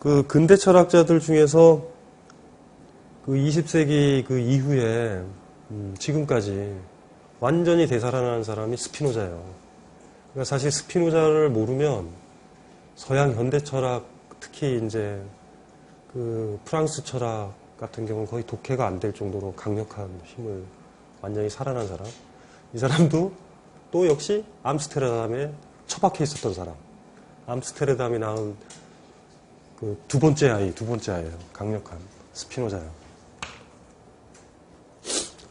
그 근대 철학자들 중에서 그 20세기 그 이후에 지금까지 완전히 되살아나는 사람이 스피노자예요. 그러니까 사실 스피노자를 모르면 서양 현대 철학, 특히 이제 그 프랑스 철학 같은 경우는 거의 독해가 안 될 정도로 강력한 힘을 완전히 살아난 사람. 이 사람도 또 역시 암스테르담에 처박혀 있었던 사람. 암스테르담에 낳은 그 두 번째 아이예요. 강력한 스피노자예요.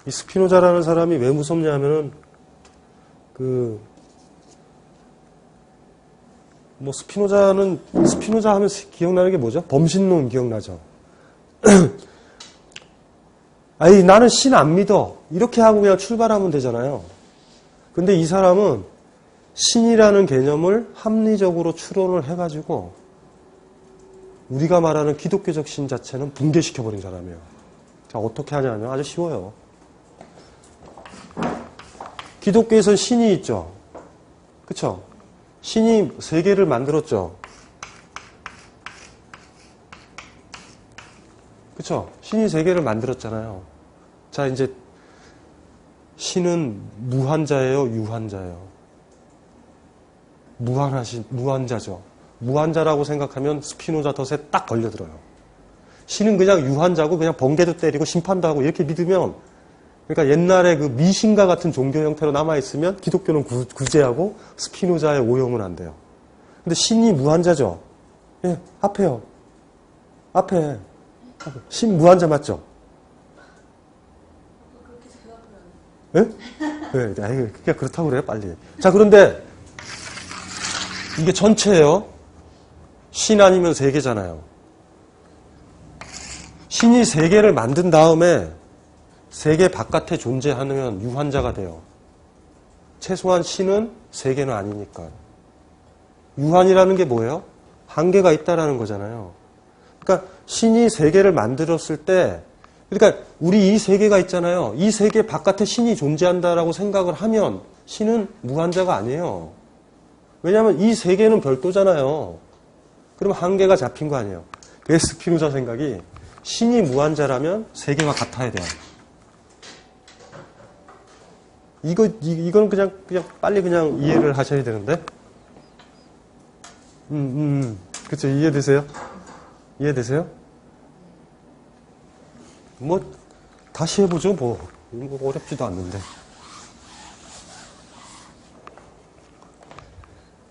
이 스피노자라는 사람이 왜 무섭냐 하면은 스피노자 하면 기억나는 게 뭐죠? 범신론 기억나죠? 아니, 나는 신 안 믿어. 이렇게 하고 그냥 출발하면 되잖아요. 근데 이 사람은 신이라는 개념을 합리적으로 추론을 해가지고 우리가 말하는 기독교적 신 자체는 붕괴시켜버린 사람이에요. 자, 어떻게 하냐면 아주 쉬워요. 기독교에서는 신이 있죠. 그쵸? 신이 세계를 만들었죠. 그쵸? 신이 세계를 만들었잖아요. 자, 이제 신은 무한자예요, 유한자예요? 무한자죠. 무한자라고 생각하면 스피노자 덫에 딱 걸려들어요. 신은 그냥 유한자고 그냥 번개도 때리고 심판도 하고 이렇게 믿으면, 그러니까 옛날에 그 미신과 같은 종교 형태로 남아있으면 기독교는 구제하고 스피노자의 오용은 안 돼요. 근데 신이 무한자죠. 예, 앞에요. 앞에. 신 무한자 맞죠? 예? 네, 그냥 그렇다고 그래요, 빨리. 자, 그런데 이게 전체예요. 신 아니면 세계잖아요. 신이 세계를 만든 다음에 세계 바깥에 존재하면 유한자가 돼요. 최소한 신은 세계는 아니니까. 유한이라는 게 뭐예요? 한계가 있다라는 거잖아요. 그러니까 신이 세계를 만들었을 때, 그러니까 우리 이 세계가 있잖아요. 이 세계 바깥에 신이 존재한다라고 생각을 하면 신은 무한자가 아니에요. 왜냐하면 이 세계는 별도잖아요. 그럼 한계가 잡힌 거 아니에요. 그래서 스피노자 생각이 신이 무한자라면 세계와 같아야 돼요. 이건 그냥 빨리 그냥 이해를 하셔야 되는데. 그쵸, 이해되세요? 이해되세요? 뭐, 다시 해보죠, 뭐. 어렵지도 않는데.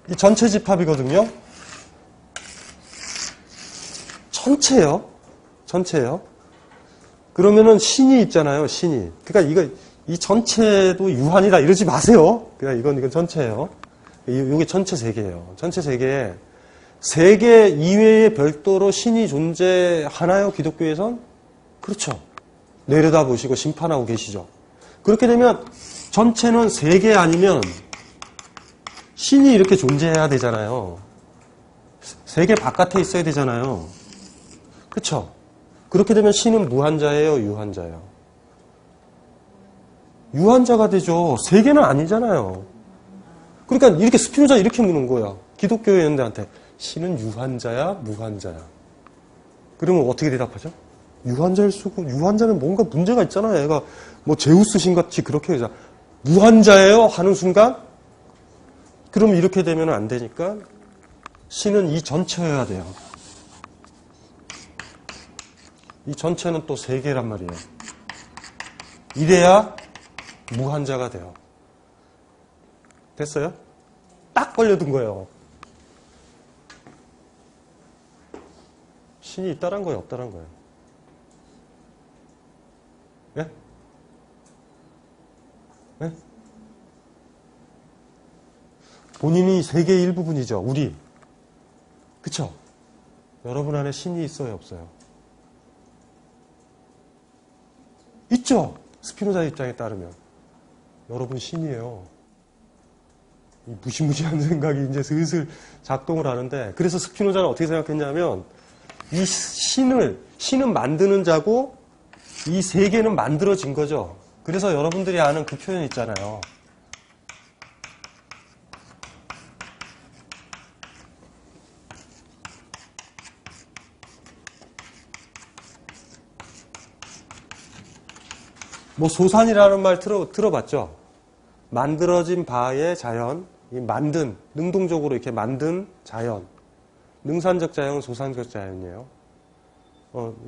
이 전체 집합이거든요. 전체예요. 그러면은 신이 있잖아요, 신이. 그러니까 이 전체도 유한이다 이러지 마세요. 그냥 이건 전체예요. 이게 전체 세계예요. 전체 세계에 세계 이외에 별도로 신이 존재하나요, 기독교에선? 그렇죠. 내려다보시고 심판하고 계시죠. 그렇게 되면 전체는 세계 아니면 신이 이렇게 존재해야 되잖아요. 세계 바깥에 있어야 되잖아요. 그렇죠? 그렇게 되면 신은 무한자예요, 유한자예요? 유한자가 되죠. 세계는 아니잖아요. 그러니까 이렇게 스피노자 이렇게 묻는 거야. 기독교인들한테 신은 유한자야, 무한자야? 그러면 어떻게 대답하죠? 유한자일 수고, 유한자는 뭔가 문제가 있잖아요. 얘가 뭐 제우스 신같이 그렇게 하자. 무한자예요? 하는 순간 그러면 이렇게 되면 안 되니까 신은 이 전체여야 돼요. 이 전체는 또 세계란 말이에요. 이래야 무한자가 돼요. 됐어요? 딱 걸려든 거예요. 신이 있다란 거예요, 없다란 거예요? 예? 예? 본인이 세계의 일부분이죠, 우리. 그쵸? 여러분 안에 신이 있어요, 없어요? 있죠? 스피노자 입장에 따르면. 여러분 신이에요. 이 무시무시한 생각이 이제 슬슬 작동을 하는데, 그래서 스피노자는 어떻게 생각했냐면, 이 신은 만드는 자고, 이 세계는 만들어진 거죠. 그래서 여러분들이 아는 그 표현 있잖아요. 뭐 소산이라는 말 들어봤죠? 만들어진 바의 자연, 이 만든, 능동적으로 이렇게 만든 자연. 능산적 자연은 소산적 자연이에요.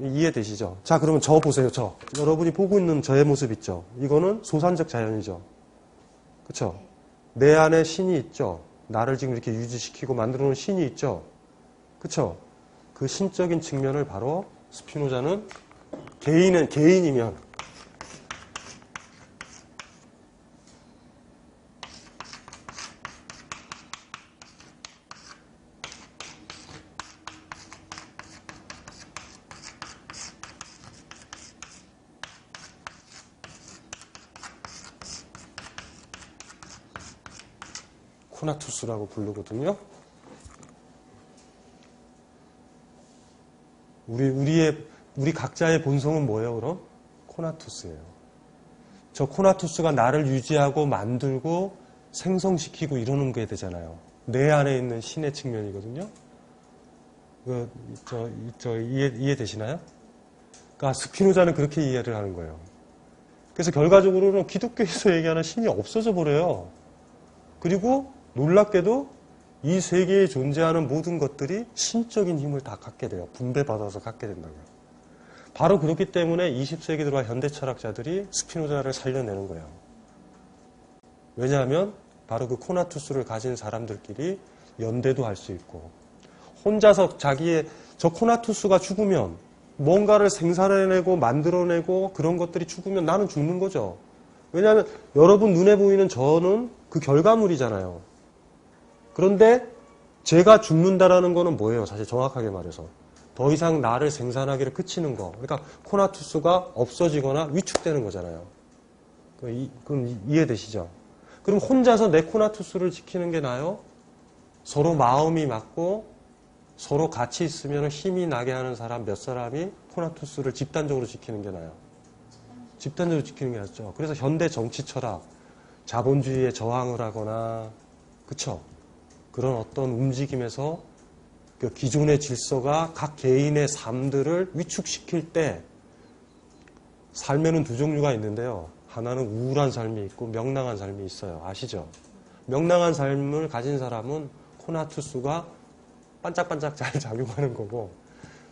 이해되시죠? 자, 그러면 저 보세요, 저. 여러분이 보고 있는 저의 모습 있죠? 이거는 소산적 자연이죠. 그쵸? 내 안에 신이 있죠? 나를 지금 이렇게 유지시키고 만들어 놓은 신이 있죠? 그쵸? 그 신적인 측면을 바로 스피노자는 개인이면 코나투스라고 부르거든요. 우리 각자의 본성은 뭐예요, 그럼? 코나투스예요. 저 코나투스가 나를 유지하고 만들고 생성시키고 이러는 게 되잖아요. 내 안에 있는 신의 측면이거든요. 이해되시나요? 그러니까 스피노자는 그렇게 이해를 하는 거예요. 그래서 결과적으로는 기독교에서 얘기하는 신이 없어져 버려요. 그리고 놀랍게도 이 세계에 존재하는 모든 것들이 신적인 힘을 다 갖게 돼요. 분배받아서 갖게 된다고요. 바로 그렇기 때문에 20세기 들어와 현대 철학자들이 스피노자를 살려내는 거예요. 왜냐하면 바로 그 코나투스를 가진 사람들끼리 연대도 할 수 있고 혼자서 저 코나투스가 죽으면 뭔가를 생산해내고 만들어내고 그런 것들이 죽으면 나는 죽는 거죠. 왜냐하면 여러분 눈에 보이는 저는 그 결과물이잖아요. 그런데 제가 죽는다라는 거는 뭐예요? 사실 정확하게 말해서. 더 이상 나를 생산하기를 그치는 거. 그러니까 코나투스가 없어지거나 위축되는 거잖아요. 그럼 이해되시죠? 그럼 혼자서 내 코나투스를 지키는 게 나아요? 서로 마음이 맞고 서로 같이 있으면 힘이 나게 하는 사람 몇 사람이 코나투스를 집단적으로 지키는 게 나아요? 집단적으로 지키는 게 낫죠. 그래서 현대 정치 철학, 자본주의에 저항을 하거나, 그쵸? 그런 어떤 움직임에서 그 기존의 질서가 각 개인의 삶들을 위축시킬 때 삶에는 두 종류가 있는데요. 하나는 우울한 삶이 있고 명랑한 삶이 있어요. 아시죠? 명랑한 삶을 가진 사람은 코나투스가 반짝반짝 잘 작용하는 거고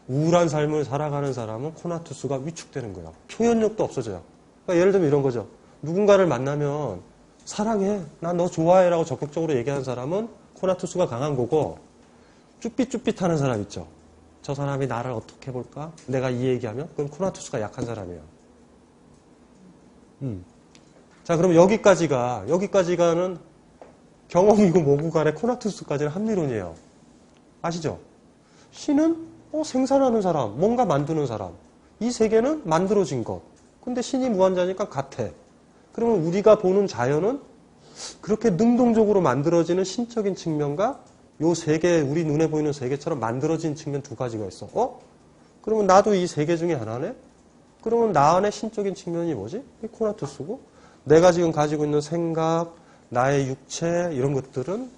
우울한 삶을 살아가는 사람은 코나투스가 위축되는 거예요. 표현력도 없어져요. 그러니까 예를 들면 이런 거죠. 누군가를 만나면 사랑해, 나 너 좋아해 라고 적극적으로 얘기하는 사람은 코나투스가 강한 거고 쭈삣쭈삣하는 사람 있죠. 저 사람이 나를 어떻게 볼까? 내가 이 얘기하면 그럼 코나투스가 약한 사람이에요. 자, 그럼 여기까지가는 경험이고 뭐고 간에 코나투스까지는 합리론이에요. 아시죠? 신은 생산하는 사람, 뭔가 만드는 사람. 이 세계는 만들어진 것. 근데 신이 무한자니까 같아. 그러면 우리가 보는 자연은 그렇게 능동적으로 만들어지는 신적인 측면과 요 세계, 우리 눈에 보이는 세계처럼 만들어진 측면 두 가지가 있어. 그러면 나도 이 세계 중에 하나네? 그러면 나 안에 신적인 측면이 뭐지? 이 코나투스고 내가 지금 가지고 있는 생각, 나의 육체 이런 것들은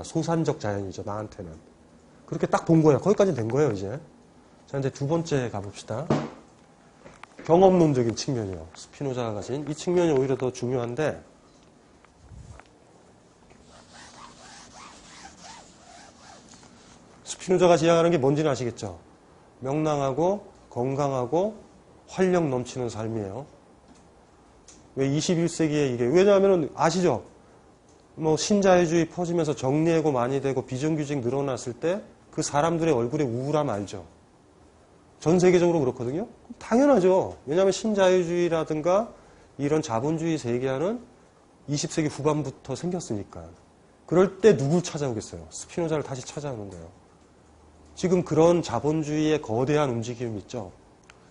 소산적 자연이죠. 나한테는. 그렇게 딱 본 거야. 거기까지 된 거예요, 이제. 자, 이제 두 번째 가봅시다. 경험론적인 측면이요. 스피노자가 가진 이 측면이 오히려 더 중요한데 스피노자가 지향하는 게 뭔지는 아시겠죠? 명랑하고 건강하고 활력 넘치는 삶이에요. 왜 21세기에 이게 왜냐하면 아시죠? 뭐 신자유주의 퍼지면서 정리해고 많이 되고 비정규직 늘어났을 때 그 사람들의 얼굴에 우울함 알죠? 전 세계적으로 그렇거든요. 당연하죠. 왜냐하면 신자유주의라든가 이런 자본주의 세계화는 20세기 후반부터 생겼으니까. 그럴 때 누굴 찾아오겠어요? 스피노자를 다시 찾아오는 거예요. 지금 그런 자본주의의 거대한 움직임 있죠.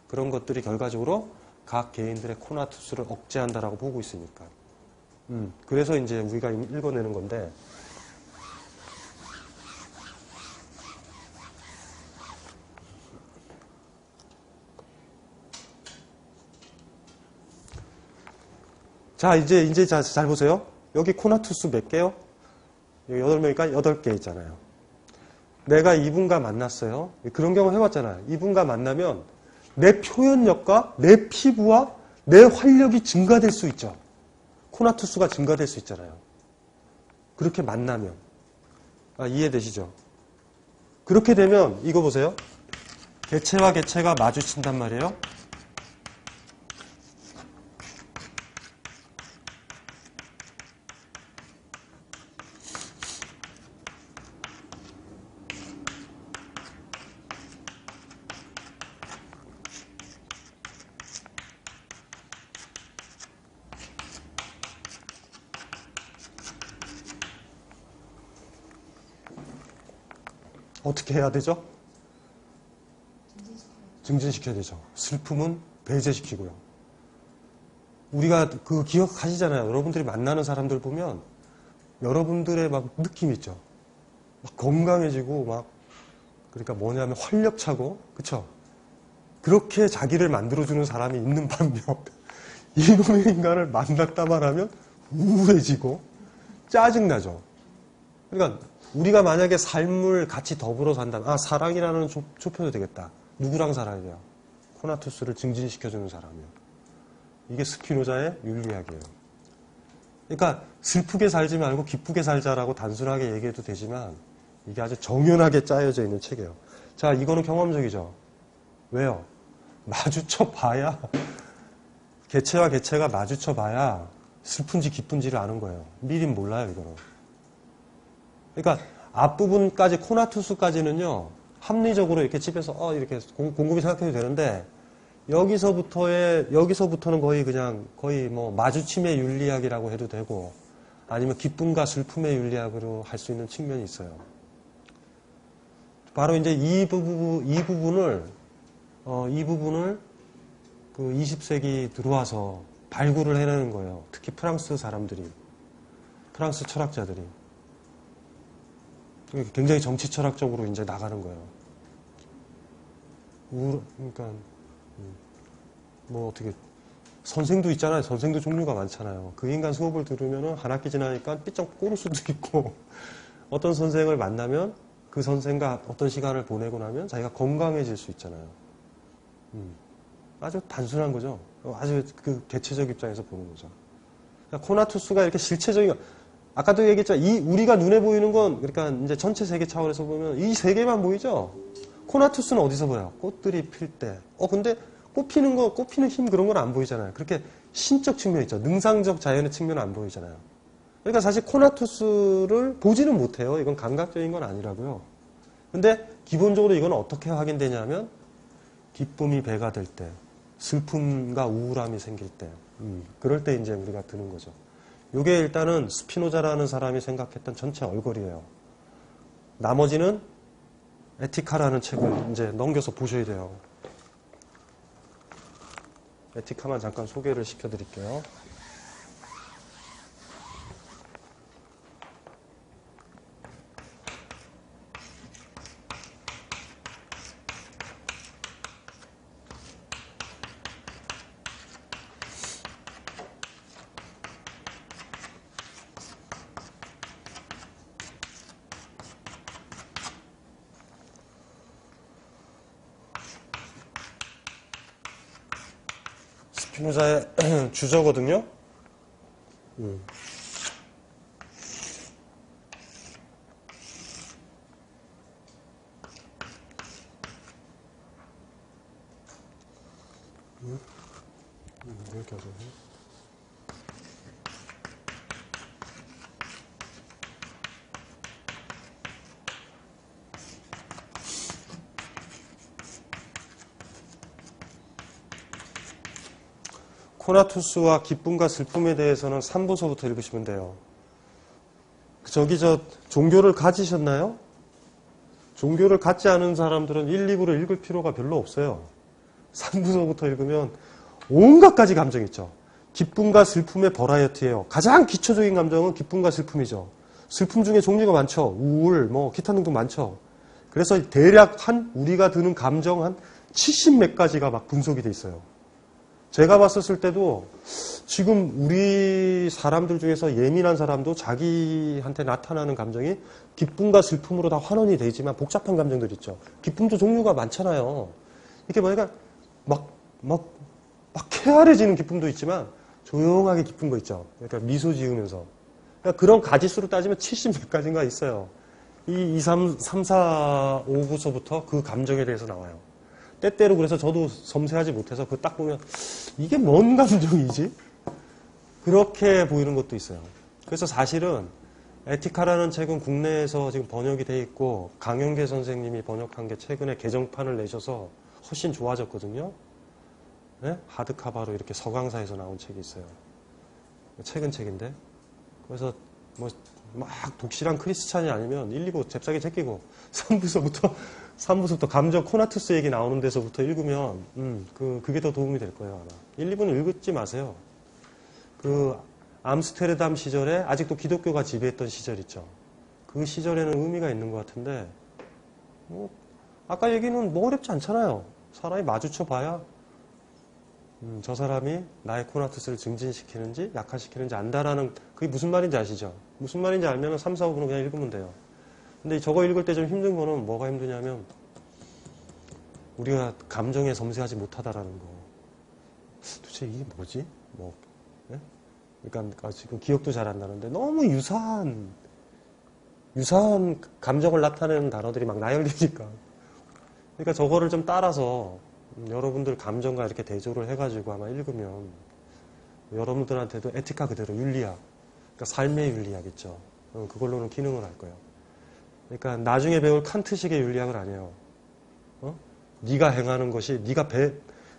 그런 것들이 결과적으로 각 개인들의 코나투스를 억제한다라고 보고 있으니까. 그래서 이제 우리가 읽어내는 건데 자, 이제 잘 보세요. 여기 코나투스 몇 개요? 여기 8명이니까 8개 있잖아요. 내가 이분과 만났어요. 그런 경우 해봤잖아요. 이분과 만나면 내 표현력과 내 피부와 내 활력이 증가될 수 있죠. 코나투스가 증가될 수 있잖아요. 그렇게 만나면. 이해되시죠? 그렇게 되면 이거 보세요. 개체와 개체가 마주친단 말이에요. 어떻게 해야 되죠? 증진시켜야 되죠. 슬픔은 배제시키고요. 우리가 그 기억하시잖아요. 여러분들이 만나는 사람들 보면 여러분들의 막 느낌 있죠. 막 건강해지고 막 그러니까 뭐냐면 활력차고 그쵸? 그렇게 자기를 만들어주는 사람이 있는 반면 이놈의 인간을 만났다만 하면 우울해지고 짜증나죠. 그러니까 우리가 만약에 삶을 같이 더불어 산다면 사랑이라는 좁혀도 되겠다. 누구랑 살아야 코나투스를 증진시켜주는 사람이요. 이게 스피노자의 윤리학이에요. 그러니까 슬프게 살지 말고 기쁘게 살자라고 단순하게 얘기해도 되지만 이게 아주 정연하게 짜여져 있는 책이에요. 자, 이거는 경험적이죠. 왜요? 마주쳐 봐야 개체와 개체가 마주쳐 봐야 슬픈지 기쁜지를 아는 거예요. 미린 몰라요, 이거는. 그러니까 앞부분까지 코나투스까지는요. 합리적으로 이렇게 집에서 이렇게 곰곰이 생각해도 되는데 여기서부터는 거의 뭐 마주침의 윤리학이라고 해도 되고 아니면 기쁨과 슬픔의 윤리학으로 할 수 있는 측면이 있어요. 바로 이제 이 부분을 그 20세기 들어와서 발굴을 해내는 거예요. 특히 프랑스 프랑스 철학자들이 굉장히 정치 철학적으로 이제 나가는 거예요. 그러니까 뭐 어떻게 선생도 있잖아요. 선생도 종류가 많잖아요. 그 인간 수업을 들으면은 한 학기 지나니까 삐쩍 꼬를 수도 있고 어떤 선생을 만나면 그 선생과 어떤 시간을 보내고 나면 자기가 건강해질 수 있잖아요. 아주 단순한 거죠. 아주 그 개체적 입장에서 보는 거죠. 그러니까 코나투스가 이렇게 실체적인 아까도 얘기했죠. 우리가 눈에 보이는 건, 그러니까 이제 전체 세계 차원에서 보면 이 세계만 보이죠? 코나투스는 어디서 보여요? 꽃들이 필 때. 근데 꽃 피는 힘 그런 건 안 보이잖아요. 그렇게 신적 측면 있죠. 능상적 자연의 측면은 안 보이잖아요. 그러니까 사실 코나투스를 보지는 못해요. 이건 감각적인 건 아니라고요. 근데 기본적으로 이건 어떻게 확인되냐면, 기쁨이 배가 될 때, 슬픔과 우울함이 생길 때, 그럴 때 이제 우리가 드는 거죠. 이게 일단은 스피노자라는 사람이 생각했던 전체 얼거리예요. 나머지는 에티카라는 책을 이제 넘겨서 보셔야 돼요. 에티카만 잠깐 소개를 시켜드릴게요. 스피노자의 주저거든요. 이렇게 하죠. 코나투스와 기쁨과 슬픔에 대해서는 3부서부터 읽으시면 돼요. 종교를 가지셨나요? 종교를 갖지 않은 사람들은 1, 2부를 읽을 필요가 별로 없어요. 3부서부터 읽으면 온갖 가지 감정이 있죠. 기쁨과 슬픔의 버라이어티예요. 가장 기초적인 감정은 기쁨과 슬픔이죠. 슬픔 중에 종류가 많죠. 우울, 기타 등등 많죠. 그래서 대략 우리가 드는 감정 한 70 몇 가지가 막 분석이 돼 있어요. 제가 봤었을 때도 지금 우리 사람들 중에서 예민한 사람도 자기한테 나타나는 감정이 기쁨과 슬픔으로 다 환원이 되지만 복잡한 감정들 있죠. 기쁨도 종류가 많잖아요. 이게 뭐니까 막 막 쾌활해지는 기쁨도 있지만 조용하게 기쁜 거 있죠. 그러니까 미소 지으면서. 그러니까 그런 가지수로 따지면 70몇 가지인가 있어요. 이 2, 3, 4, 5부서부터 그 감정에 대해서 나와요. 때때로 그래서 저도 섬세하지 못해서 그거 딱 보면 이게 뭔 감정이지? 그렇게 보이는 것도 있어요. 그래서 사실은 에티카라는 책은 국내에서 지금 번역이 돼 있고 강영계 선생님이 번역한 게 최근에 개정판을 내셔서 훨씬 좋아졌거든요. 네? 하드카바로 이렇게 서강사에서 나온 책이 있어요. 최근 책인데. 그래서 뭐 막 독실한 크리스찬이 아니면 1, 2부 잽싸게 제끼고 3부서부터 감정 코나투스 얘기 나오는 데서부터 읽으면 그게 더 도움이 될 거예요 아마. 1, 2부는 읽지 마세요. 그 암스테르담 시절에 아직도 기독교가 지배했던 시절 있죠. 그 시절에는 의미가 있는 것 같은데 뭐 아까 얘기는 뭐 어렵지 않잖아요. 사람이 마주쳐 봐야 저 사람이 나의 코나투스를 증진시키는지 약화시키는지 안다라는 그게 무슨 말인지 아시죠? 무슨 말인지 알면 3, 4, 5분은 그냥 읽으면 돼요. 근데 저거 읽을 때 좀 힘든 거는 뭐가 힘드냐면 우리가 감정에 섬세하지 못하다라는 거. 도대체 이게 뭐지? 뭐, 예? 그러니까 지금 기억도 잘 안 나는데 너무 유사한 감정을 나타내는 단어들이 막 나열되니까. 그러니까 저거를 좀 따라서 여러분들 감정과 이렇게 대조를 해가지고 아마 읽으면 여러분들한테도 에티카 그대로 윤리학, 그러니까 삶의 윤리학이죠. 그걸로는 기능을 할 거예요. 그러니까 나중에 배울 칸트식의 윤리학은 아니에요. 네가 행하는 것이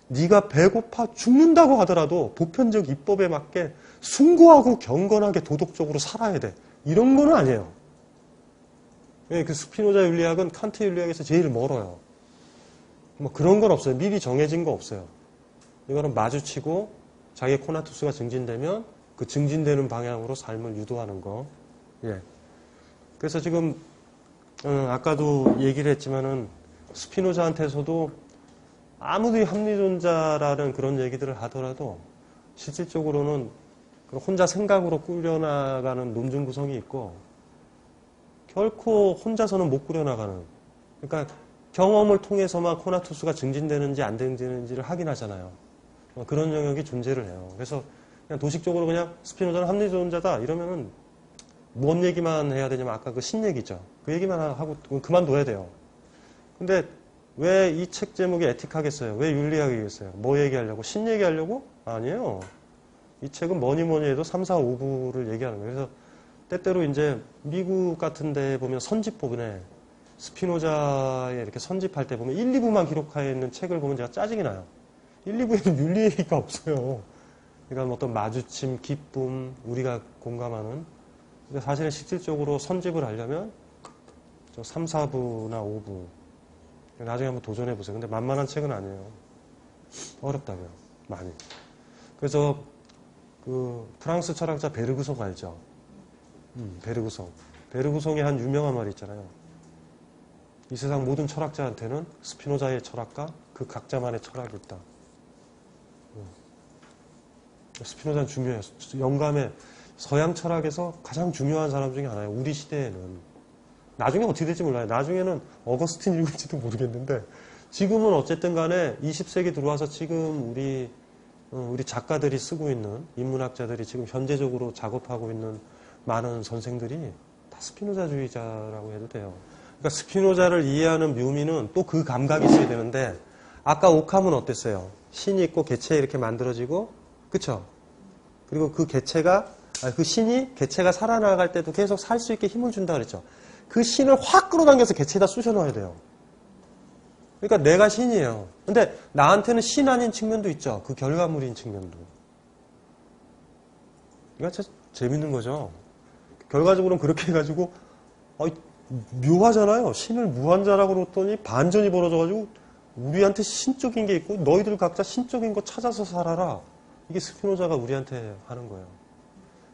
네가 배고파 죽는다고 하더라도 보편적 입법에 맞게 숭고하고 경건하게 도덕적으로 살아야 돼. 이런 거는 아니에요. 그 스피노자 윤리학은 칸트 윤리학에서 제일 멀어요. 뭐 그런 건 없어요. 미리 정해진 거 없어요. 이거는 마주치고 자기의 코나투스가 증진되면 그 증진되는 방향으로 삶을 유도하는 거. 예. 그래서 지금 아까도 얘기를 했지만은 스피노자한테서도 아무리 합리론자라는 그런 얘기들을 하더라도 실질적으로는 혼자 생각으로 꾸려나가는 논증 구성이 있고 결코 혼자서는 못 꾸려나가는, 그러니까 경험을 통해서만 코나투스가 증진되는지 안 증진되는지를 확인하잖아요. 그런 영역이 존재를 해요. 그래서 그냥 도식적으로 그냥 스피노자는 합리론자다 이러면은 뭔 얘기만 해야 되냐면 아까 그 신 얘기죠. 그 얘기만 하고 그만둬야 돼요. 근데 왜 이 책 제목이 에틱하겠어요? 왜 윤리학이겠어요? 뭐 얘기하려고? 신 얘기하려고? 아니에요. 이 책은 뭐니 해도 3, 4, 5부를 얘기하는 거예요. 그래서 때때로 이제 미국 같은 데 보면 선집본에 스피노자에 이렇게 선집할 때 보면 1, 2부만 기록하여 있는 책을 보면 제가 짜증이 나요. 1, 2부에는 윤리 얘기가 없어요. 그러니까 어떤 마주침, 기쁨, 우리가 공감하는. 근데 사실은 실질적으로 선집을 하려면 3, 4부나 5부. 나중에 한번 도전해 보세요. 근데 만만한 책은 아니에요. 어렵다고요. 많이. 그래서 그 프랑스 철학자 베르그송 알죠? 베르그송. 베르그송의 한 유명한 말이 있잖아요. 이 세상 모든 철학자한테는 스피노자의 철학과 그 각자만의 철학이 있다. 스피노자는 중요해요. 영감의 서양 철학에서 가장 중요한 사람 중에 하나예요. 우리 시대에는. 나중에 어떻게 될지 몰라요. 나중에는 어거스틴 읽을지도 모르겠는데 지금은 어쨌든 간에 20세기 들어와서 지금 우리 작가들이 쓰고 있는 인문학자들이 지금 현재적으로 작업하고 있는 많은 선생들이 다 스피노자주의자라고 해도 돼요. 그러니까 스피노자를 이해하는 묘미는 또 그 감각이 있어야 되는데 아까 옥함은 어땠어요? 신이 있고 개체 이렇게 만들어지고 그쵸? 그리고 그 신이 개체가 살아나갈 때도 계속 살 수 있게 힘을 준다 그랬죠. 그 신을 확 끌어당겨서 개체에다 쑤셔 넣어야 돼요. 그러니까 내가 신이에요. 근데 나한테는 신 아닌 측면도 있죠. 그 결과물인 측면도. 이거 진짜 재밌는 거죠. 결과적으로는 그렇게 해가지고 묘하잖아요. 신을 무한자라고 그랬더니 반전이 벌어져가지고 우리한테 신적인 게 있고 너희들 각자 신적인 거 찾아서 살아라. 이게 스피노자가 우리한테 하는 거예요.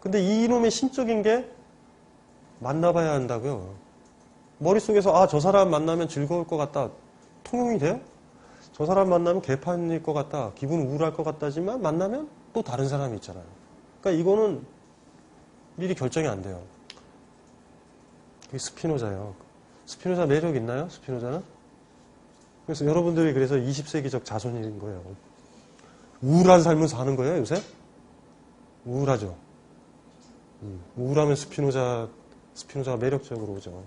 근데 이놈의 신적인 게 만나봐야 한다고요. 머릿속에서 저 사람 만나면 즐거울 것 같다. 통용이 돼요? 저 사람 만나면 개판일 것 같다. 기분 우울할 것 같다지만 만나면 또 다른 사람이 있잖아요. 그러니까 이거는 미리 결정이 안 돼요. 그게 스피노자예요. 스피노자 매력 있나요? 스피노자는? 그래서 여러분들이 그래서 20세기적 자손인 거예요. 우울한 삶을 사는 거예요, 요새? 우울하죠. 우울하면 스피노자가 매력적으로 오죠.